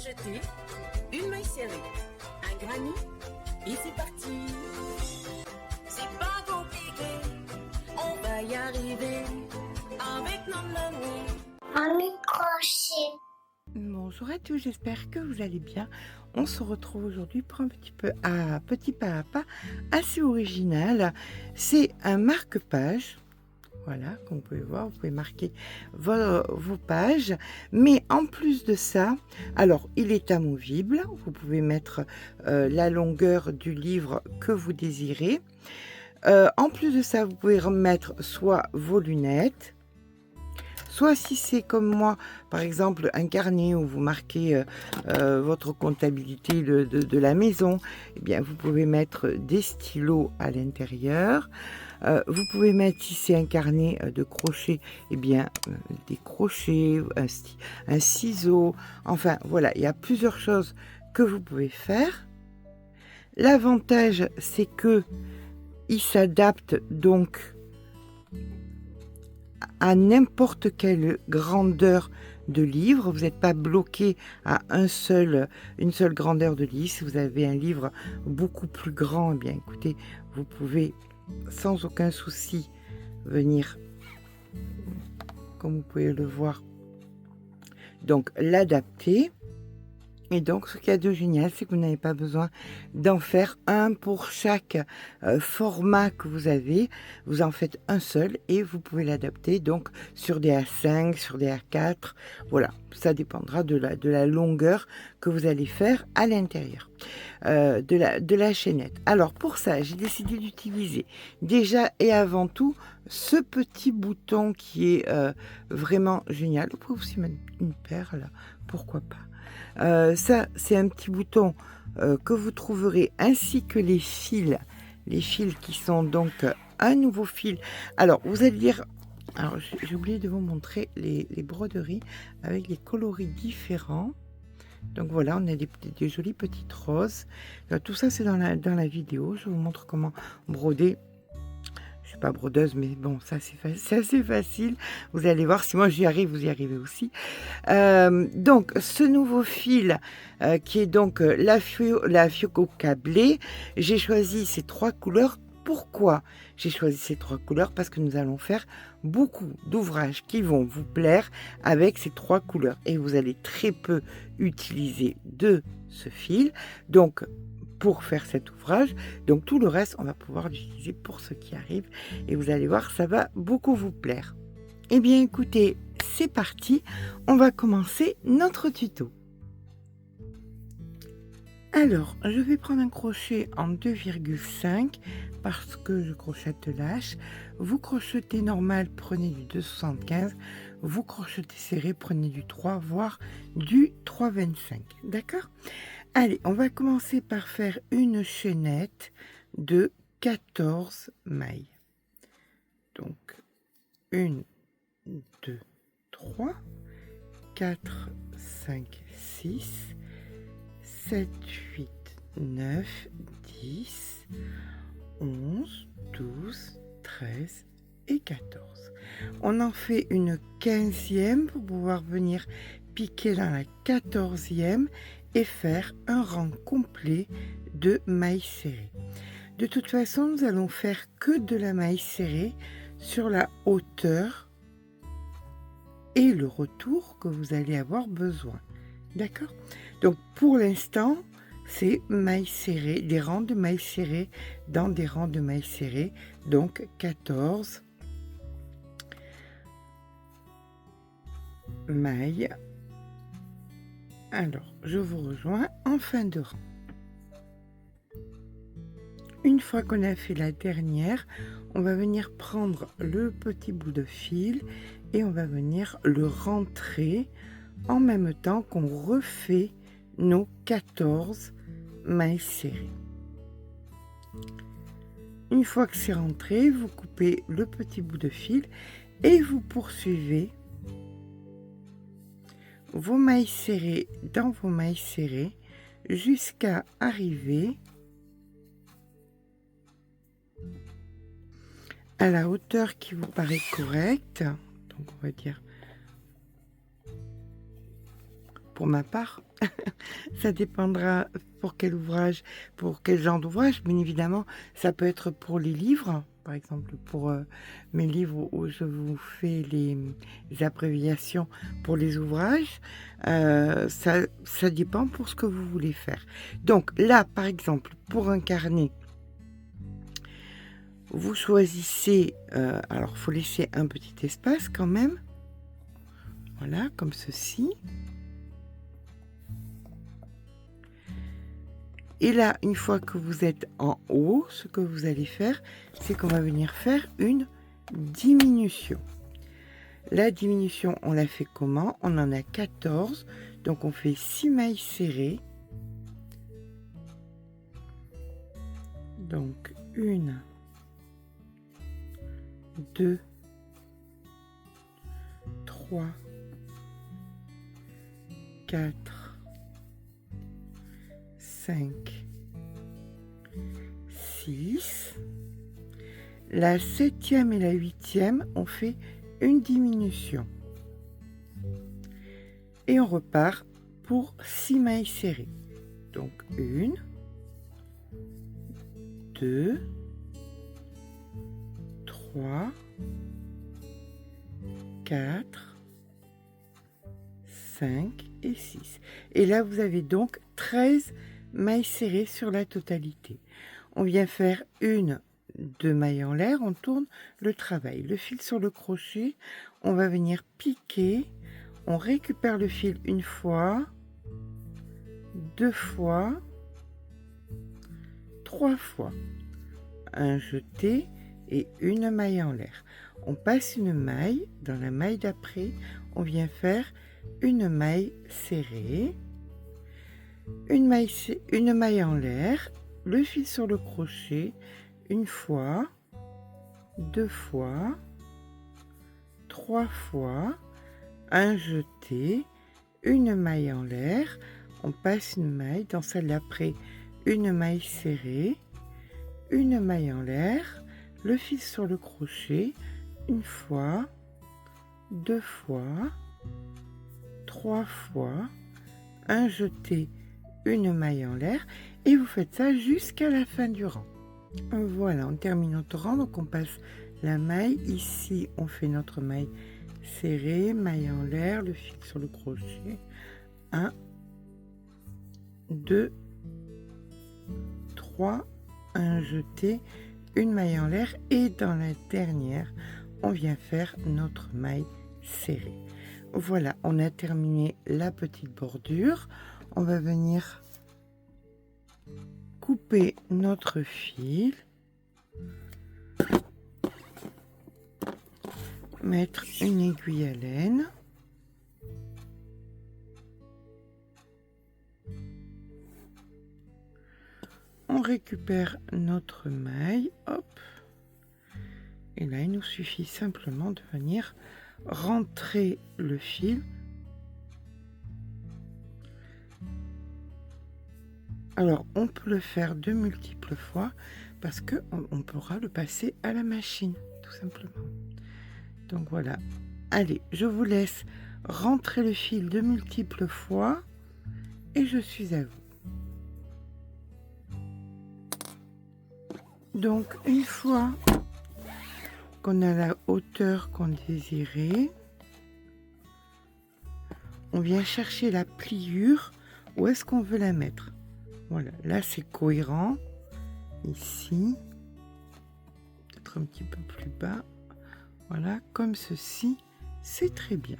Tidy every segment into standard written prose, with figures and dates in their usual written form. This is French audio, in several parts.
crocheter une maille serrée, un granny et c'est parti. C'est pas compliqué, on va y arriver avec nos mamies. Un crochet. Bonjour à tous, j'espère que vous allez bien. On se retrouve aujourd'hui pour un petit pas à pas assez original. C'est un marque-page. Voilà, comme vous pouvez voir, vous pouvez marquer vos pages. Mais en plus de ça, alors il est amovible. Vous pouvez mettre la longueur du livre que vous désirez. En plus de ça, vous pouvez remettre soit vos lunettes, soit si c'est comme moi, par exemple, un carnet où vous marquez votre comptabilité de la maison, eh bien, vous pouvez mettre des stylos à l'intérieur. Vous pouvez mettre, si c'est un carnet de crochet, eh bien, des crochets, un ciseau. Enfin, voilà, il y a plusieurs choses que vous pouvez faire. L'avantage, c'est que il s'adapte donc à n'importe quelle grandeur de livre. Vous n'êtes pas bloqué à une seule grandeur de livre. Si vous avez un livre beaucoup plus grand, eh bien écoutez, vous pouvez sans aucun souci venir, comme vous pouvez le voir, donc l'adapter. Et donc, ce qu'il y a de génial, c'est que vous n'avez pas besoin d'en faire un pour chaque format que vous avez. Vous en faites un seul et vous pouvez l'adapter donc sur des A5, sur des A4. Voilà, ça dépendra de la longueur que vous allez faire à l'intérieur de la chaînette. Alors, pour ça, j'ai décidé d'utiliser déjà et avant tout ce petit bouton qui est vraiment génial. Vous pouvez aussi mettre une perle, pourquoi pas. Ça, c'est un petit bouton que vous trouverez, ainsi que les fils qui sont donc un nouveau fil. Alors, vous allez dire, alors j'ai oublié de vous montrer les broderies avec les coloris différents. Donc voilà, on a des jolies petites roses. Tout ça, c'est dans la vidéo. Je vous montre comment broder. Je suis pas brodeuse, mais bon, ça c'est assez facile. Vous allez voir, si moi j'y arrive, vous y arrivez aussi. Donc, ce nouveau fil qui est donc la Fioco câblée, j'ai choisi ces trois couleurs. Pourquoi j'ai choisi ces trois couleurs? Parce que nous allons faire beaucoup d'ouvrages qui vont vous plaire avec ces trois couleurs. Et vous allez très peu utiliser de ce fil. Donc, pour faire cet ouvrage, donc tout le reste, on va pouvoir l'utiliser pour ce qui arrive. Et vous allez voir, ça va beaucoup vous plaire. Eh bien, écoutez, c'est parti. On va commencer notre tuto. Alors, je vais prendre un crochet en 2,5 parce que je crochette lâche. Vous crochetez normal, prenez du 2,75. Vous crochetez serré, prenez du 3, voire du 3,25. D'accord? Allez, on va commencer par faire une chaînette de 14 mailles. Donc, 1, 2, 3, 4, 5, 6, 7, 8, 9, 10, 11, 12, 13 et 14. On en fait une 15e pour pouvoir venir piquer dans la 14e et faire un rang complet de mailles serrées. De toute façon, nous allons faire que de la maille serrée sur la hauteur et le retour que vous allez avoir besoin. D'accord? Donc, pour l'instant, c'est mailles serrées, des rangs de mailles serrées dans des rangs de mailles serrées. Donc, 14 mailles. Alors, je vous rejoins en fin de rang. Une fois qu'on a fait la dernière, on va venir prendre le petit bout de fil et on va venir le rentrer en même temps qu'on refait nos 14 mailles serrées. Une fois que c'est rentré, vous coupez le petit bout de fil et vous poursuivez vos mailles serrées dans vos mailles serrées jusqu'à arriver à la hauteur qui vous paraît correcte. Donc on va dire pour ma part. Ça dépendra pour quel ouvrage, pour quel genre d'ouvrage. Bien évidemment, ça peut être pour les livres, par exemple pour mes livres où je vous fais les abréviations pour les ouvrages. Ça dépend pour ce que vous voulez faire. Donc là, par exemple, pour un carnet, vous choisissez, alors il faut laisser un petit espace quand même, voilà, comme ceci. Et là, une fois que vous êtes en haut, ce que vous allez faire, c'est qu'on va venir faire une diminution. La diminution, on la fait comment? On en a 14, donc on fait 6 mailles serrées. Donc 1, 2, 3, 4, 5, 6. La 7e et la 8e, on fait une diminution. Et on repart pour 6 mailles serrées. Donc 1, 2, 3, 4, 5 et 6. Et là, vous avez donc 13 mailles serrées sur la totalité. On vient faire une, 2 mailles en l'air, on tourne le travail. Le fil sur le crochet, on va venir piquer, on récupère le fil une fois, 2 fois, 3 fois. Un jeté et une maille en l'air. On passe une maille, dans la maille d'après, on vient faire une maille serrée, une maille en l'air, le fil sur le crochet, une fois, 2 fois, 3 fois, un jeté, une maille en l'air, on passe une maille, dans celle d'après, une maille serrée, une maille en l'air, le fil sur le crochet, une fois, 2 fois, 3 fois, un jeté, une maille en l'air, et vous faites ça jusqu'à la fin du rang. Voilà, on termine notre rang, donc on passe la maille, ici on fait notre maille serrée, maille en l'air, le fil sur le crochet, 1, 2, 3, un jeté, une maille en l'air, et dans la dernière, on vient faire notre maille serrée. Voilà, on a terminé la petite bordure. On va venir couper notre fil, mettre une aiguille à laine, on récupère notre maille, hop, et là il nous suffit simplement de venir rentrer le fil. Alors on peut le faire de multiples fois parce que on pourra le passer à la machine tout simplement. Donc voilà, allez, je vous laisse rentrer le fil de multiples fois et je suis à vous. Donc une fois qu'on a la hauteur qu'on désirait, on vient chercher la pliure, où est-ce qu'on veut la mettre. Voilà, là c'est cohérent, ici, peut-être un petit peu plus bas, voilà, comme ceci, c'est très bien.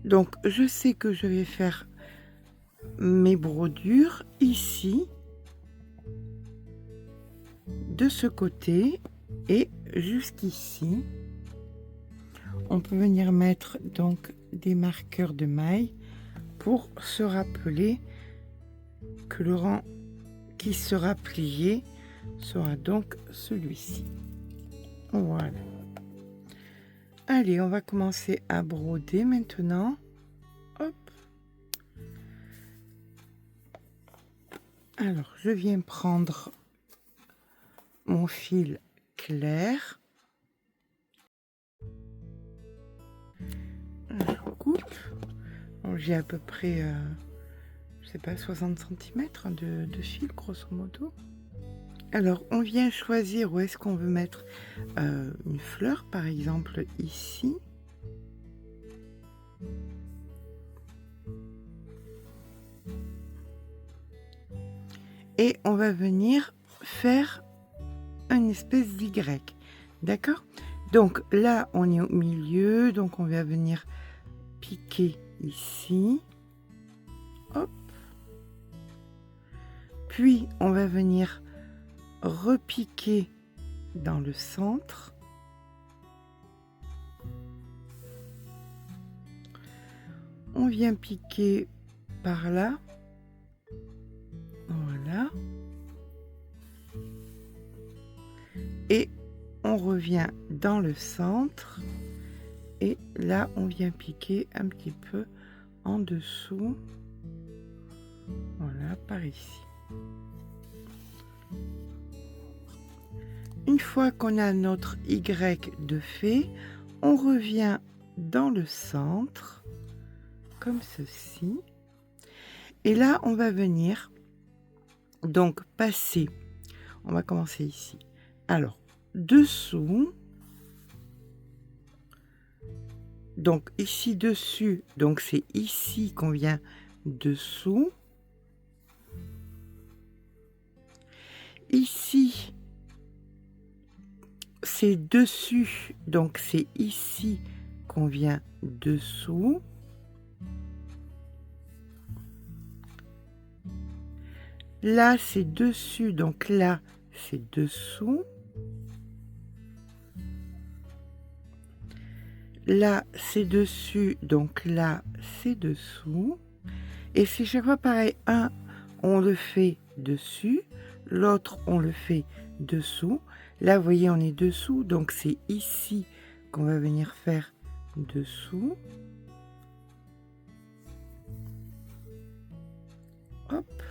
Donc je sais que je vais faire mes brodures ici, de ce côté et jusqu'ici. On peut venir mettre donc des marqueurs de mailles pour se rappeler que le rang qui sera plié sera donc celui-ci. Voilà. Allez, on va commencer à broder maintenant. Hop. Alors, je viens prendre mon fil clair. Je coupe. Bon, j'ai à peu près, je sais pas, 60 cm de fil, grosso modo. Alors, on vient choisir où est-ce qu'on veut mettre une fleur, par exemple ici. Et on va venir faire une espèce d'Y. D'accord? Donc là, on est au milieu, donc on va venir piquer ici. Hop. Puis, on va venir repiquer dans le centre. On vient piquer par là. Voilà. Et on revient dans le centre. Et là, on vient piquer un petit peu en dessous. Voilà, par ici. Une fois qu'on a notre Y de fait, on revient dans le centre, comme ceci. Et là, on va venir donc passer. On va commencer ici. Alors, dessous. Donc ici dessus, donc c'est ici qu'on vient dessous. Ici, c'est dessus, donc c'est ici qu'on vient dessous. Là, c'est dessus, donc là, c'est dessous. Là, c'est dessus, donc là, c'est dessous. Et c'est chaque fois pareil. Un, on le fait dessus. L'autre, on le fait dessous. Là, vous voyez, on est dessous. Donc, c'est ici qu'on va venir faire dessous. Hop.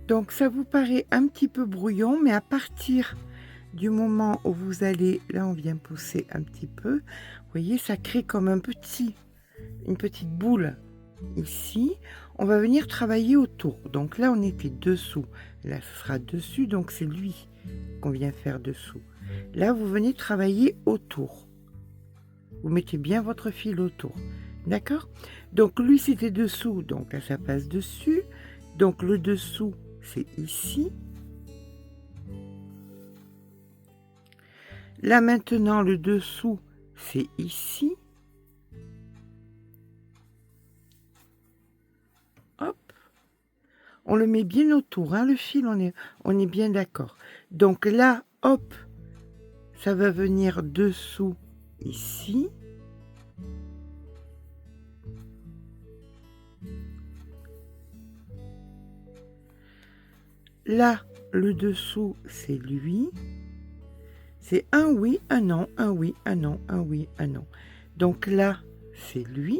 Donc, ça vous paraît un petit peu brouillon, mais à partir du moment où vous allez, là on vient pousser un petit peu, vous voyez, ça crée comme une petite boule ici. On va venir travailler autour. Donc là on était dessous, là ce sera dessus, donc c'est lui qu'on vient faire dessous. Là vous venez travailler autour. Vous mettez bien votre fil autour, d'accord? Donc lui c'était dessous, donc là ça passe dessus. Donc le dessous c'est ici. Là maintenant le dessous c'est ici. Hop. On le met bien autour, hein, le fil, on est bien d'accord. Donc là, hop, ça va venir dessous ici. Là, le dessous c'est lui. C'est un oui, un non, un oui, un non, un oui, un non. Donc là, c'est lui.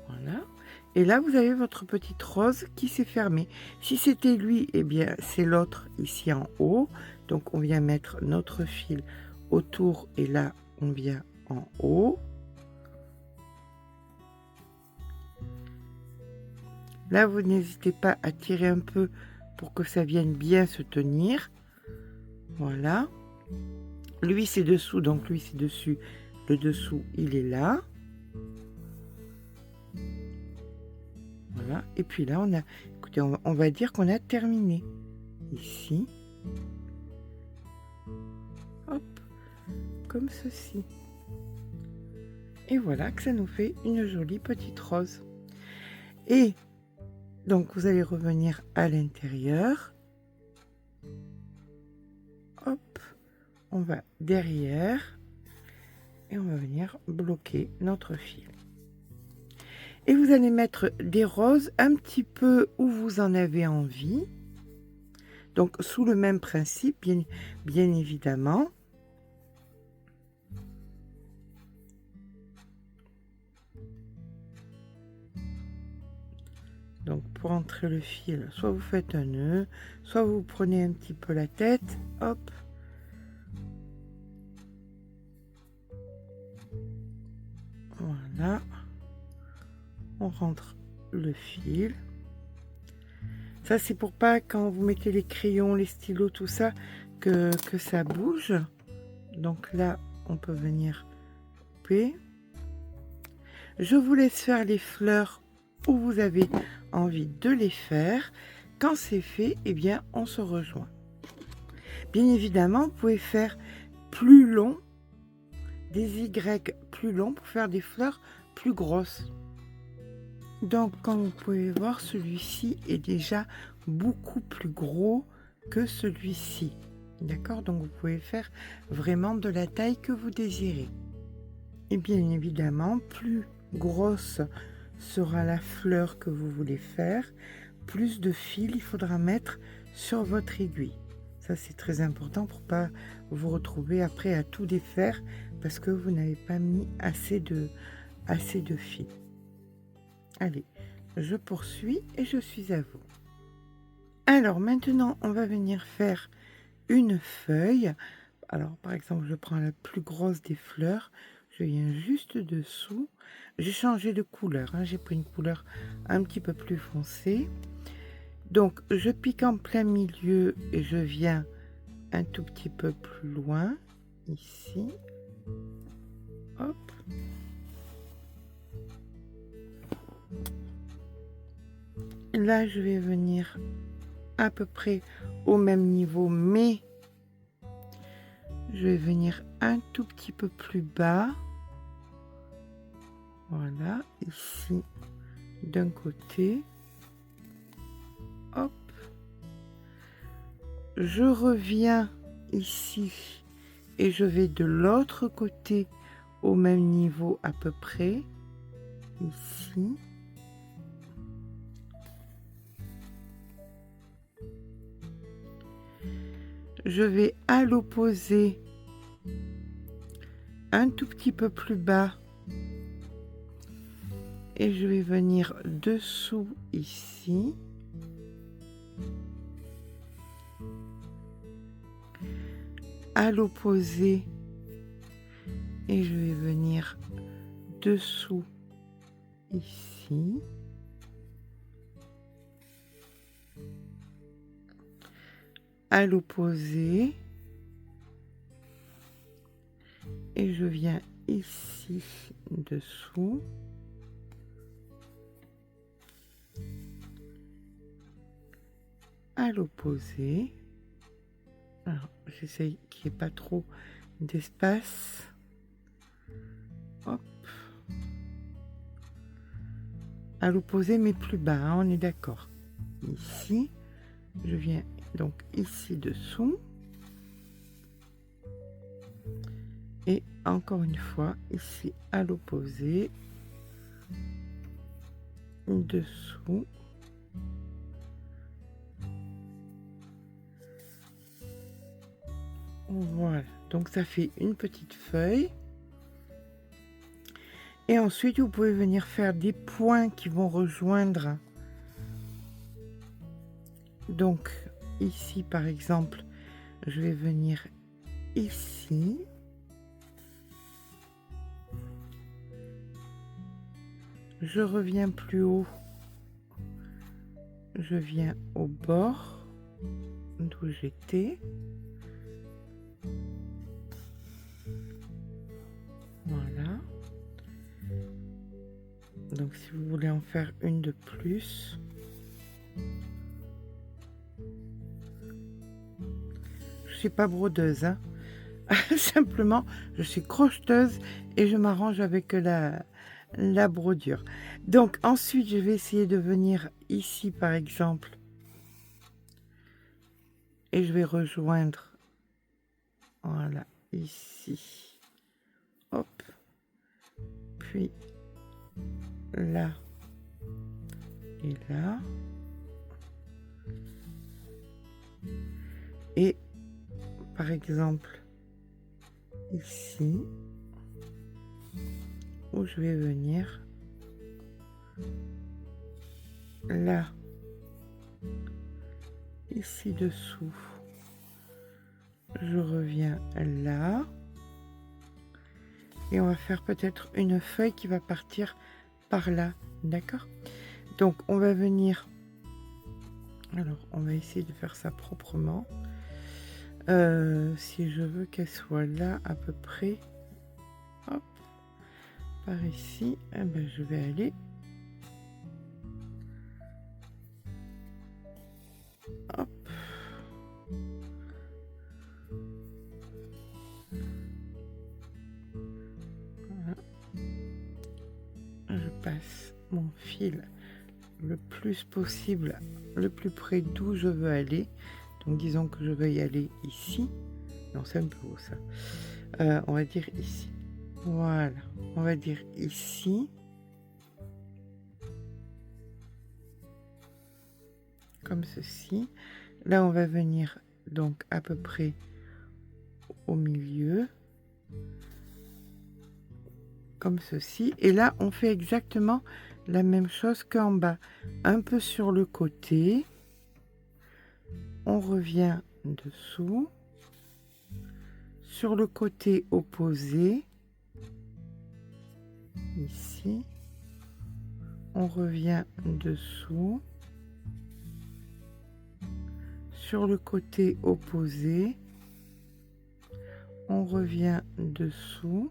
Voilà. Et là, vous avez votre petite rose qui s'est fermée. Si c'était lui, eh bien, c'est l'autre ici en haut. Donc, on vient mettre notre fil autour et là, on vient en haut. Là, vous n'hésitez pas à tirer un peu pour que ça vienne bien se tenir. Voilà. Lui, c'est dessous, donc lui, c'est dessus. Le dessous, il est là. Voilà. Et puis là, on a... Écoutez, on va dire qu'on a terminé. Ici. Hop. Comme ceci. Et voilà que ça nous fait une jolie petite rose. Et... donc, vous allez revenir à l'intérieur. Hop, on va derrière et on va venir bloquer notre fil. Et vous allez mettre des roses un petit peu où vous en avez envie. Donc, sous le même principe, bien évidemment. Donc, pour entrer le fil, soit vous faites un nœud, soit vous prenez un petit peu la tête, hop. Voilà. On rentre le fil. Ça, c'est pour pas, quand vous mettez les crayons, les stylos, tout ça, que ça bouge. Donc là, on peut venir couper. Je vous laisse faire les fleurs où vous avez envie de les faire. Quand c'est fait, eh bien, on se rejoint. Bien évidemment, vous pouvez faire plus long, des Y plus longs pour faire des fleurs plus grosses. Donc, comme vous pouvez voir, celui-ci est déjà beaucoup plus gros que celui-ci. D'accord? Donc, vous pouvez faire vraiment de la taille que vous désirez. Et bien évidemment, plus grosse sera la fleur que vous voulez faire, plus de fil il faudra mettre sur votre aiguille. Ça, c'est très important pour pas vous retrouver après à tout défaire parce que vous n'avez pas mis assez de fil. Allez, je poursuis et je suis à vous. Alors maintenant, on va venir faire une feuille. Alors, par exemple, je prends la plus grosse des fleurs. Je viens juste dessous. J'ai changé de couleur. Hein. J'ai pris une couleur un petit peu plus foncée. Donc, je pique en plein milieu et je viens un tout petit peu plus loin. Ici. Hop. Là, je vais venir à peu près au même niveau, mais je vais venir un tout petit peu plus bas. Voilà, ici, d'un côté. Hop. Je reviens ici et je vais de l'autre côté au même niveau à peu près. Ici. Je vais à l'opposé un tout petit peu plus bas et je vais venir dessous ici. À l'opposé et je vais venir dessous ici. À l'opposé et je viens ici dessous. À l'opposé. Alors, j'essaye qu'il n'y ait pas trop d'espace. Hop. À l'opposé, mais plus bas, hein, on est d'accord. Ici, je viens donc ici dessous. Et encore une fois, ici à l'opposé. Dessous. Voilà, donc ça fait une petite feuille. Et ensuite, vous pouvez venir faire des points qui vont rejoindre. Donc, ici, par exemple, je vais venir ici. Je reviens plus haut. Je viens au bord d'où j'étais. Voilà. Donc si vous voulez en faire une de plus, je suis pas brodeuse, hein. Simplement je suis crocheteuse et je m'arrange avec la brodure. Donc ensuite je vais essayer de venir ici par exemple et je vais rejoindre, voilà, ici, hop, puis là et là, et par exemple ici où je vais venir là ici dessous. Je reviens là. Et on va faire peut-être une feuille qui va partir par là. D'accord? Donc, on va venir... Alors, on va essayer de faire ça proprement. Si je veux qu'elle soit là à peu près, hop, par ici, eh ben, je vais aller hop. Voilà. Je passe mon fil le plus possible, le plus près d'où je veux aller. Donc disons que je veux y aller ici. Non, c'est un peu haut ça. On va dire ici. Voilà. On va dire ici. Comme ceci. Là, on va venir donc à peu près au milieu. Comme ceci. Et là, on fait exactement la même chose qu'en bas. Un peu sur le côté. On revient dessous. Sur le côté opposé. Ici. On revient dessous. Sur le côté opposé. On revient dessous.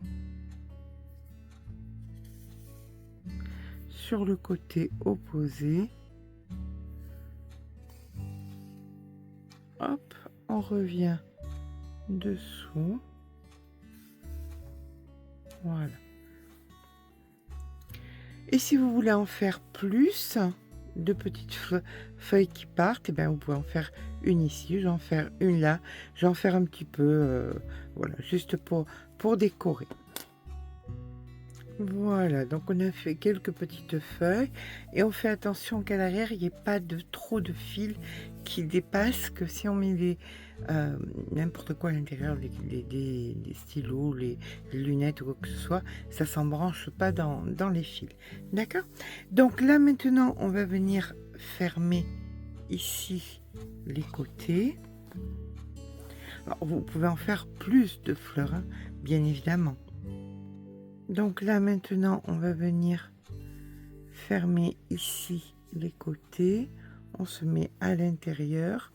Sur le côté opposé, hop, on revient dessous, voilà. Et si vous voulez en faire plus de petites feuilles qui partent, et bien vous pouvez en faire une ici, j'en faire une là, j'en faire un petit peu, voilà, juste pour décorer. Voilà, donc on a fait quelques petites feuilles et on fait attention qu'à l'arrière il n'y ait pas de trop de fils qui dépassent, que si on met n'importe quoi à l'intérieur, des stylos, les lunettes ou quoi que ce soit, ça ne s'embranche pas dans les fils. D'accord? Donc là maintenant on va venir fermer ici les côtés. Alors, vous pouvez en faire plus de fleurs, hein, bien évidemment. Donc là maintenant on va venir fermer ici les côtés, on se met à l'intérieur,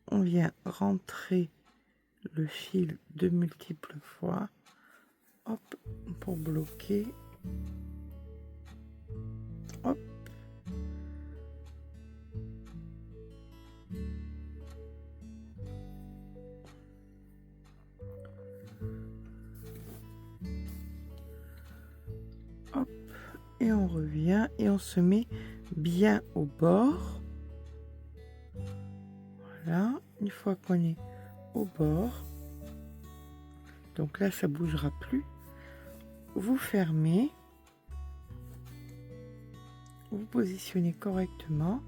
on vient rentrer le fil de multiples fois, hop, pour bloquer, hop, hop, et on revient et on se met bien au bord. Voilà, une fois qu'on est au bord, donc là ça bougera plus, vous fermez, vous positionnez correctement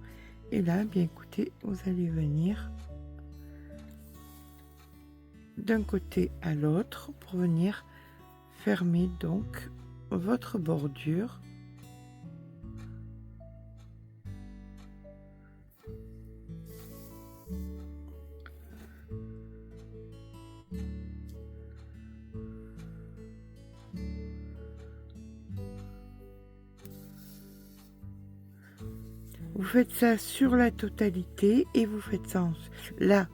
et là, bien écoutez, vous allez venir d'un côté à l'autre pour venir fermer donc votre bordure. Vous faites ça sur la totalité et vous faites ça là.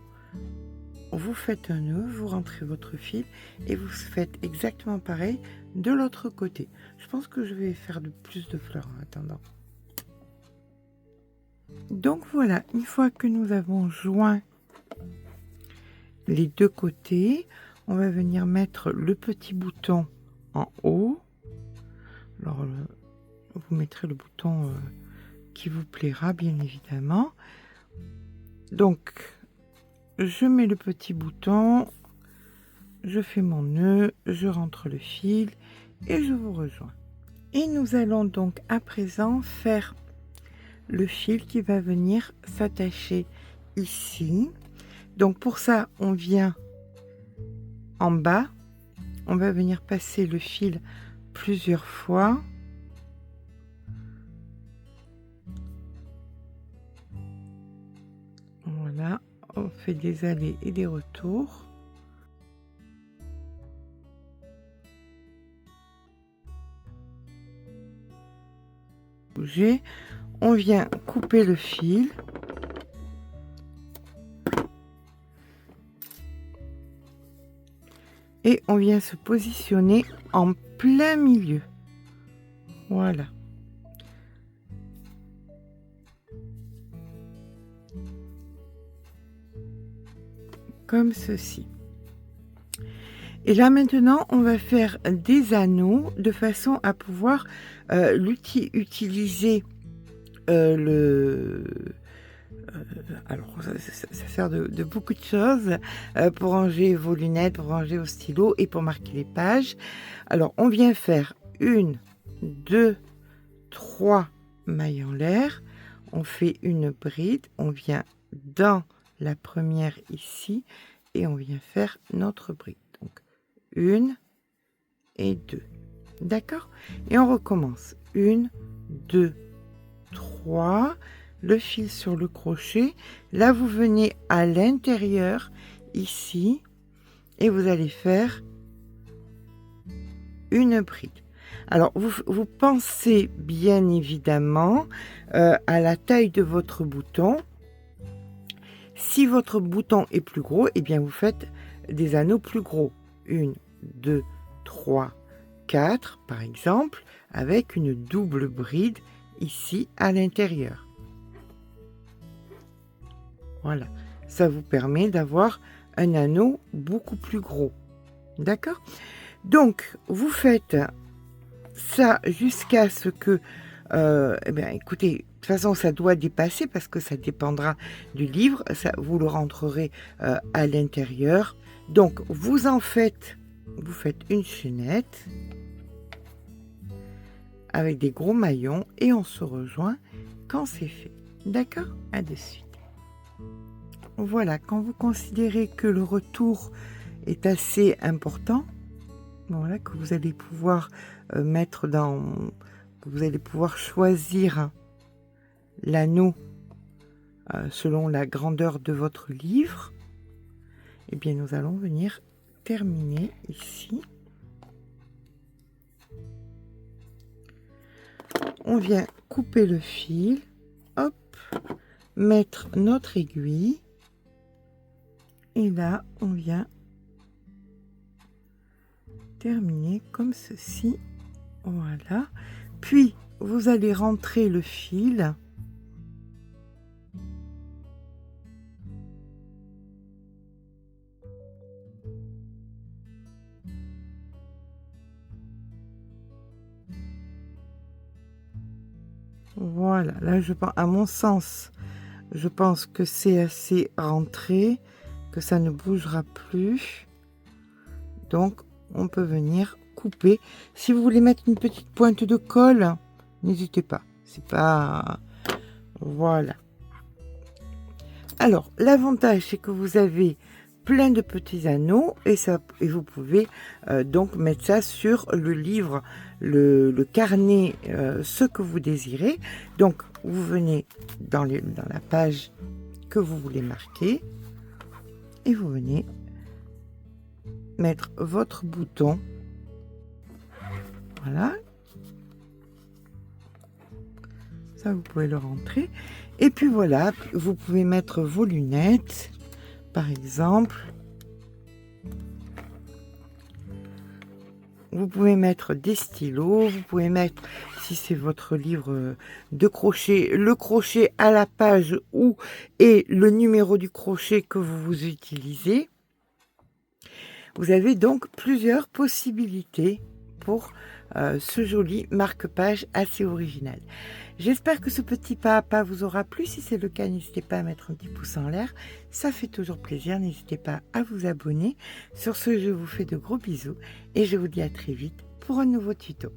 Vous faites un nœud, vous rentrez votre fil et vous faites exactement pareil de l'autre côté. Je pense que je vais faire plus de fleurs en attendant. Donc voilà, une fois que nous avons joint les deux côtés, on va venir mettre le petit bouton en haut. Alors vous mettrez le bouton qui vous plaira bien évidemment. Donc je mets le petit bouton, je fais mon nœud, je rentre le fil et je vous rejoins. Et nous allons donc à présent faire le fil qui va venir s'attacher ici. Donc pour ça, on vient en bas, on va venir passer le fil plusieurs fois. Voilà, on fait des allers et des retours. Bouger. On vient couper le fil. Et on vient se positionner en plein milieu. Voilà. Comme ceci. Et là maintenant, on va faire des anneaux de façon à pouvoir utiliser alors ça sert de beaucoup de choses pour ranger vos lunettes, pour ranger vos stylos et pour marquer les pages. Alors on vient faire 1, 2, 3 mailles en l'air. On fait une bride, on vient dans la première ici et on vient faire notre bride. Donc 1 et 2. D'accord? Et on recommence. 1, 2, 3. Le fil sur le crochet. Là, vous venez à l'intérieur, ici, et vous allez faire une bride. Alors, vous pensez bien évidemment à la taille de votre bouton. Si votre bouton est plus gros, eh bien, vous faites des anneaux plus gros. 1, 2, 3, 4, par exemple, avec une double bride ici à l'intérieur. Voilà, ça vous permet d'avoir un anneau beaucoup plus gros. D'accord? Donc, vous faites ça jusqu'à ce que... eh bien, écoutez, de toute façon, ça doit dépasser parce que ça dépendra du livre. Ça, vous le rentrerez à l'intérieur. Donc, vous faites une chaînette avec des gros maillons et on se rejoint quand c'est fait. D'accord? À de suite. Voilà, quand vous considérez que le retour est assez important, voilà, que vous allez pouvoir mettre dans... que vous allez pouvoir choisir l'anneau selon la grandeur de votre livre, eh bien nous allons venir terminer ici. On vient couper le fil, hop, mettre notre aiguille. Et là, on vient terminer comme ceci. Voilà. Puis, vous allez rentrer le fil. Voilà. Là, à mon sens, je pense que c'est assez rentré, que ça ne bougera plus. Donc, on peut venir couper. Si vous voulez mettre une petite pointe de colle, n'hésitez pas. C'est pas... Voilà. Alors, l'avantage, c'est que vous avez plein de petits anneaux et vous pouvez donc mettre ça sur le livre, le carnet, ce que vous désirez. Donc, vous venez dans la page que vous voulez marquer et vous venez mettre votre bouton. Voilà. Ça, vous pouvez le rentrer. Et puis voilà, vous pouvez mettre vos lunettes, par exemple. Vous pouvez mettre des stylos, vous pouvez mettre, si c'est votre livre de crochet, le crochet à la page et le numéro du crochet que vous utilisez. Vous avez donc plusieurs possibilités pour ce joli marque-page assez original. J'espère que ce petit pas à pas vous aura plu. Si c'est le cas, n'hésitez pas à mettre un petit pouce en l'air. Ça fait toujours plaisir. N'hésitez pas à vous abonner. Sur ce, je vous fais de gros bisous et je vous dis à très vite pour un nouveau tuto.